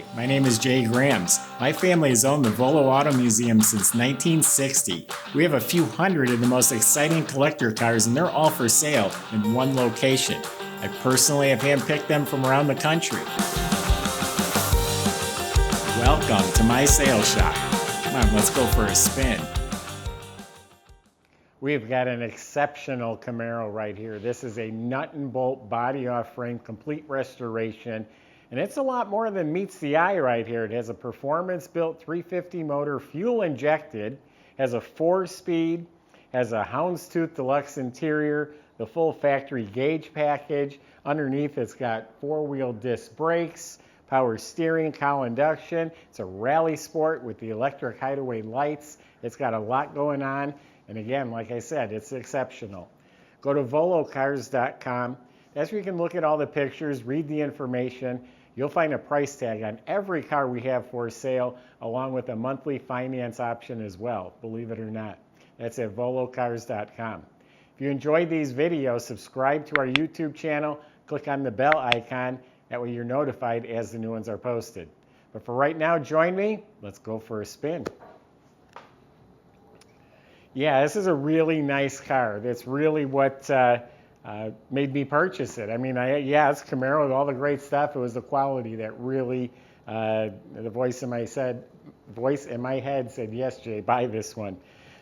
Hi, my name is Jay Grams. My family has owned the Volo Auto Museum since 1960. We have a few hundred of the most exciting collector cars, and they're all for sale in one location. I personally have handpicked them from around the country. Welcome to my sales shop. Come on, let's go for a spin. We've got an exceptional Camaro right here. This is a nut and bolt body off frame, complete restoration. And it's a lot more than meets the eye right here. It has a performance-built 350 motor, fuel injected, has a 4-speed, has a houndstooth deluxe interior, the full factory gauge package. Underneath it's got 4-wheel disc brakes, power steering, cowl induction. It's a rally sport with the electric hideaway lights. It's got a lot going on. And again, like I said, it's exceptional. Go to volocars.com. That's where you can look at all the pictures, read the information. You'll find a price tag on every car we have for sale, along with a monthly finance option as well, believe it or not. That's at volocars.com. If you enjoyed these videos, subscribe to our YouTube channel, click on the bell icon. That way you're notified as the new ones are posted. But for right now, join me. Let's go for a spin. Yeah, this is a really nice car. That's really what made me purchase it. I mean, it's Camaro with all the great stuff. It was the quality that really, the voice in my head said, yes, Jay, buy this one.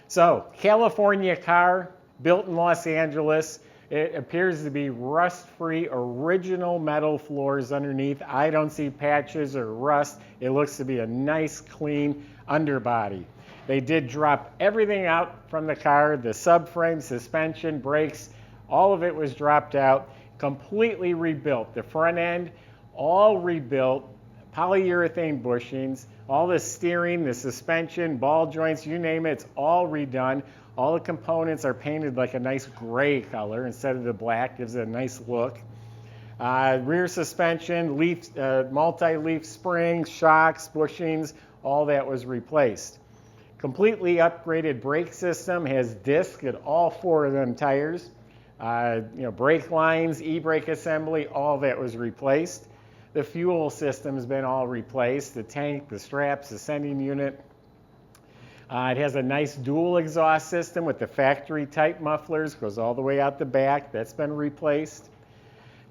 So, California car, built in Los Angeles. It appears to be rust-free, original metal floors underneath. I don't see patches or rust. It looks to be a nice, clean underbody. They did drop everything out from the car, the subframe, suspension, brakes, all of it was dropped out, completely rebuilt. The front end, all rebuilt, polyurethane bushings, all the steering, the suspension, ball joints, you name it, it's all redone. All the components are painted like a nice gray color instead of the black, gives it a nice look. Rear suspension, multi-leaf springs, shocks, bushings, all that was replaced. Completely upgraded brake system, has disc at all 4 of them tires. Brake lines, e-brake assembly, all that was replaced. The fuel system's been all replaced, the tank, the straps, the sending unit. It has a nice dual exhaust system with the factory type mufflers, goes all the way out the back, that's been replaced.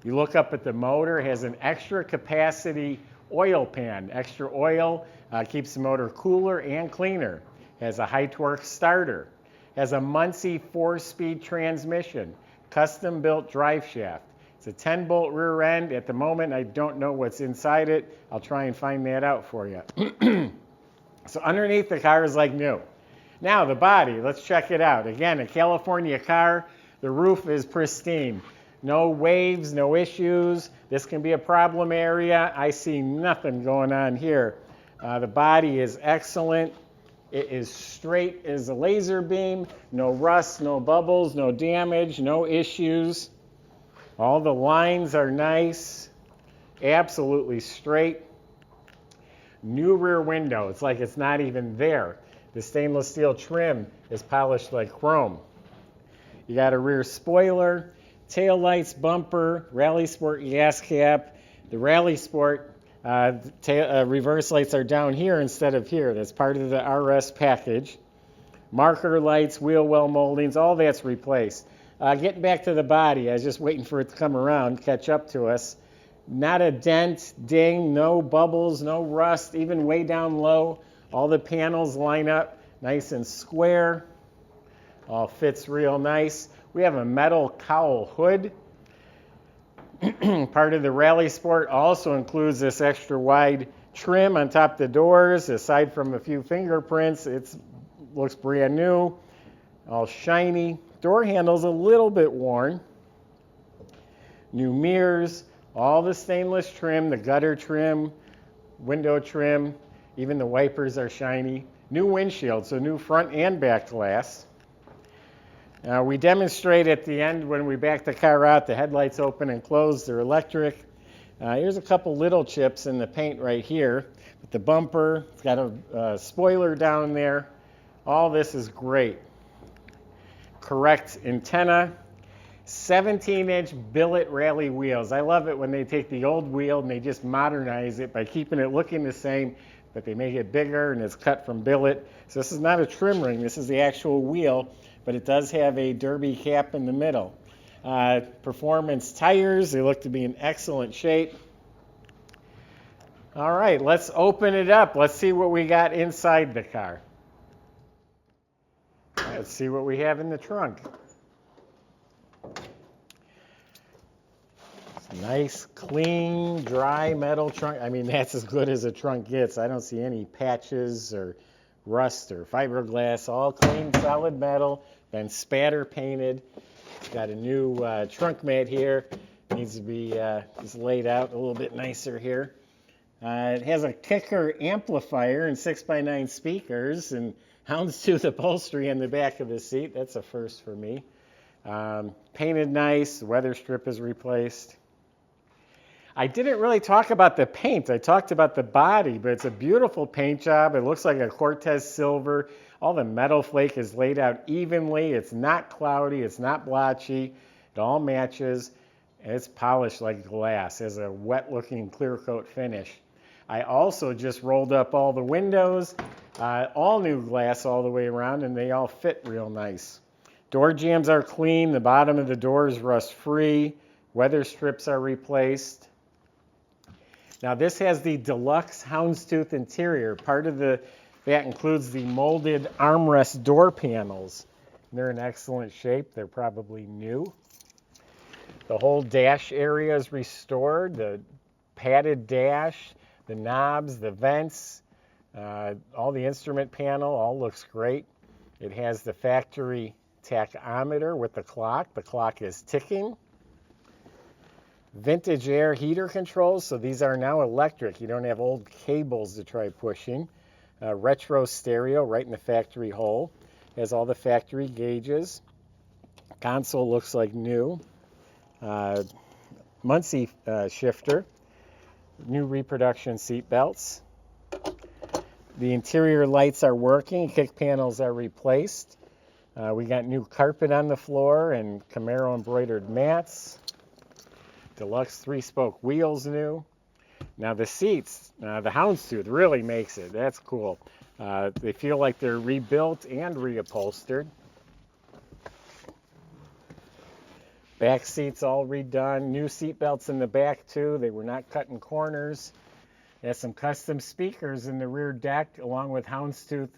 You look up at the motor, it has an extra capacity oil pan. Extra oil keeps the motor cooler and cleaner. Has a high torque starter. Has a Muncie 4-speed transmission. Custom built drive shaft. It's a 10-bolt rear end. At the moment, I don't know what's inside it. I'll try and find that out for you. So underneath the car is like new. Now the body, let's check it out. Again, a California car. The roof is pristine. No waves, no issues. This can be a problem area. I see nothing going on here. The body is excellent. It is straight as a laser beam, no rust, no bubbles, no damage, no issues. All the lines are nice, absolutely straight. New rear window, it's like it's not even there. The stainless steel trim is polished like chrome. You got a rear spoiler, tail lights, bumper, Rally Sport gas cap. The Rally Sport reverse lights are down here instead of here. That's part of the RS package. Marker lights, wheel well moldings, all that's replaced. Getting back to the body, I was just waiting for it to come around, catch up to us. Not a dent, ding, no bubbles, no rust, even way down low. All the panels line up nice and square. All fits real nice. We have a metal cowl hood. Part of the Rally Sport also includes this extra wide trim on top of the doors. Aside from a few fingerprints, it looks brand new, all shiny. Door handle's a little bit worn. New mirrors, all the stainless trim, the gutter trim, window trim, even the wipers are shiny. New windshield, so new front and back glass. We demonstrate at the end when we back the car out, the headlights open and close, they're electric. Here's a couple little chips in the paint right here. With the bumper, it's got a spoiler down there. All this is great. Correct antenna. 17-inch billet rally wheels. I love it when they take the old wheel and they just modernize it by keeping it looking the same, but they make it bigger and it's cut from billet. So this is not a trim ring, this is the actual wheel, but it does have a derby cap in the middle. Performance tires, they look to be in excellent shape. All right, let's open it up. Let's see what we got inside the car. Let's see what we have in the trunk. Nice, clean, dry metal trunk. I mean, that's as good as a trunk gets. I don't see any patches or rust or fiberglass. All clean, solid metal, been spatter painted. Got a new trunk mat here. Needs to be just laid out a little bit nicer here. It has a kicker amplifier and 6x9 speakers and houndstooth upholstery on the back of the seat. That's a first for me. Painted nice. The weather strip is replaced. I didn't really talk about the paint. I talked about the body, but it's a beautiful paint job. It looks like a Cortez silver. All the metal flake is laid out evenly. It's not cloudy. It's not blotchy. It all matches. And it's polished like glass. It has a wet-looking clear coat finish. I also just rolled up all the windows, all new glass all the way around, and they all fit real nice. Door jambs are clean. The bottom of the door is rust-free. Weather strips are replaced. Now this has the deluxe houndstooth interior. Part of that includes the molded armrest door panels. They're in excellent shape. They're probably new. The whole dash area is restored. The padded dash, the knobs, the vents, all the instrument panel, all looks great. It has the factory tachometer with the clock. The clock is ticking. Vintage air heater controls, so these are now electric. You don't have old cables to try pushing. Retro stereo right in the factory hole. Has all the factory gauges. Console looks like new. Muncie shifter. New reproduction seat belts. The interior lights are working. Kick panels are replaced. We got new carpet on the floor and Camaro embroidered mats. Deluxe 3-spoke wheels new. Now the seats, the houndstooth really makes it. That's cool. They feel like they're rebuilt and reupholstered. Back seats all redone. New seat belts in the back too. They were not cutting corners. It has some custom speakers in the rear deck along with houndstooth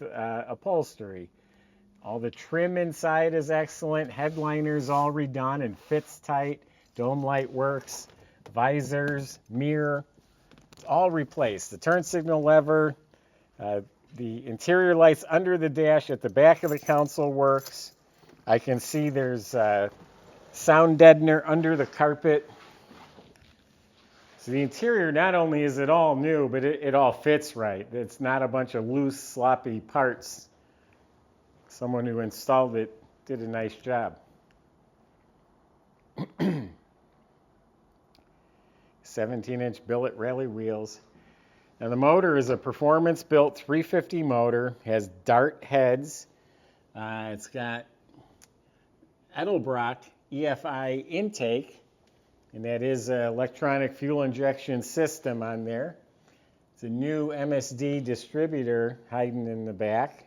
upholstery. All the trim inside is excellent. Headliners all redone and fits tight. Dome light works. Visors, mirror, all replaced. The turn signal lever, the interior lights under the dash at the back of the console works. I can see there's sound deadener under the carpet. So the interior, not only is it all new, but it all fits right. It's not a bunch of loose, sloppy parts. Someone who installed it did a nice job. 17-inch billet rally wheels. Now the motor is a performance-built 350 motor, has Dart heads. It's got Edelbrock EFI intake, and that is an electronic fuel injection system on there. It's a new MSD distributor hiding in the back.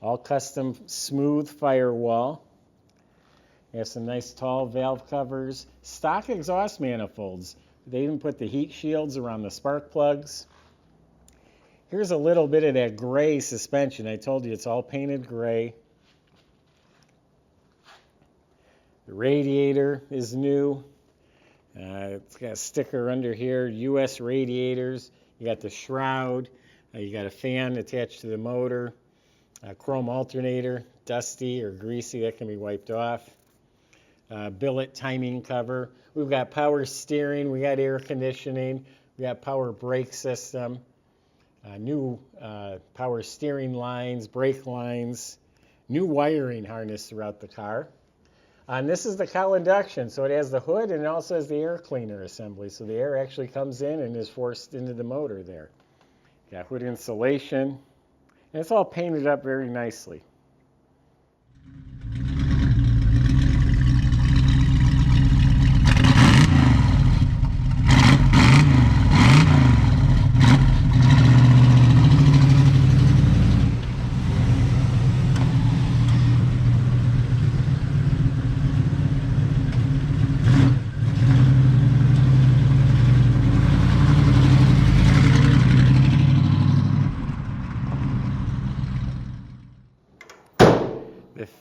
All custom smooth firewall. You have some nice tall valve covers. Stock exhaust manifolds. They even put the heat shields around the spark plugs. Here's a little bit of that gray suspension. I told you it's all painted gray. The radiator is new. It's got a sticker under here, US radiators. You got the shroud. You got a fan attached to the motor. A chrome alternator, dusty or greasy, that can be wiped off. Billet timing cover. We've got power steering, we got air conditioning, we got power brake system, new power steering lines, brake lines, new wiring harness throughout the car. And this is the cowl induction, so it has the hood and it also has the air cleaner assembly, so the air actually comes in and is forced into the motor there. Got hood insulation, and it's all painted up very nicely.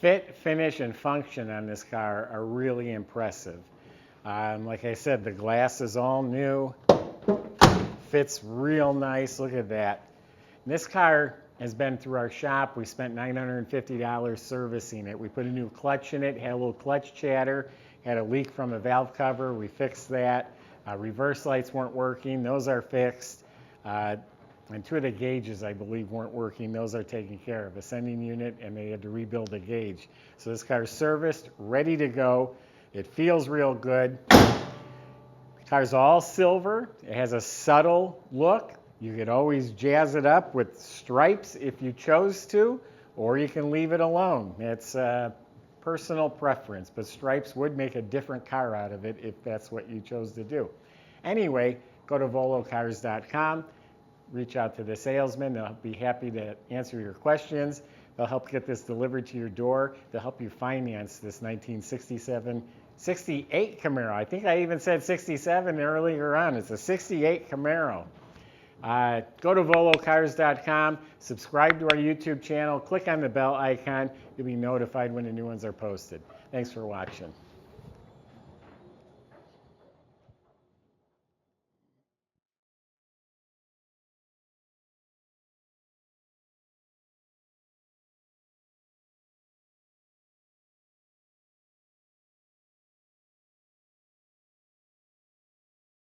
fit, finish, and function on this car are really impressive. Like I said, the glass is all new. Fits real nice. Look at that. And this car has been through our shop. We spent $950 servicing it. We put a new clutch in it, had a little clutch chatter, had a leak from a valve cover. We fixed that. Reverse lights weren't working. Those are fixed. And two of the gauges, I believe, weren't working. Those are taken care of. Ascending unit, and they had to rebuild the gauge. So this car's serviced, ready to go. It feels real good. The car's all silver. It has a subtle look. You could always jazz it up with stripes if you chose to, or you can leave it alone. It's personal preference, but stripes would make a different car out of it if that's what you chose to do. Anyway, go to volocars.com. Reach out to the salesman. They'll be happy to answer your questions. They'll help get this delivered to your door. They'll help you finance this 1968 Camaro. I think I even said 67 earlier on. It's a 68 Camaro. Go to volocars.com, subscribe to our YouTube channel, click on the bell icon. You'll be notified when the new ones are posted. Thanks for watching.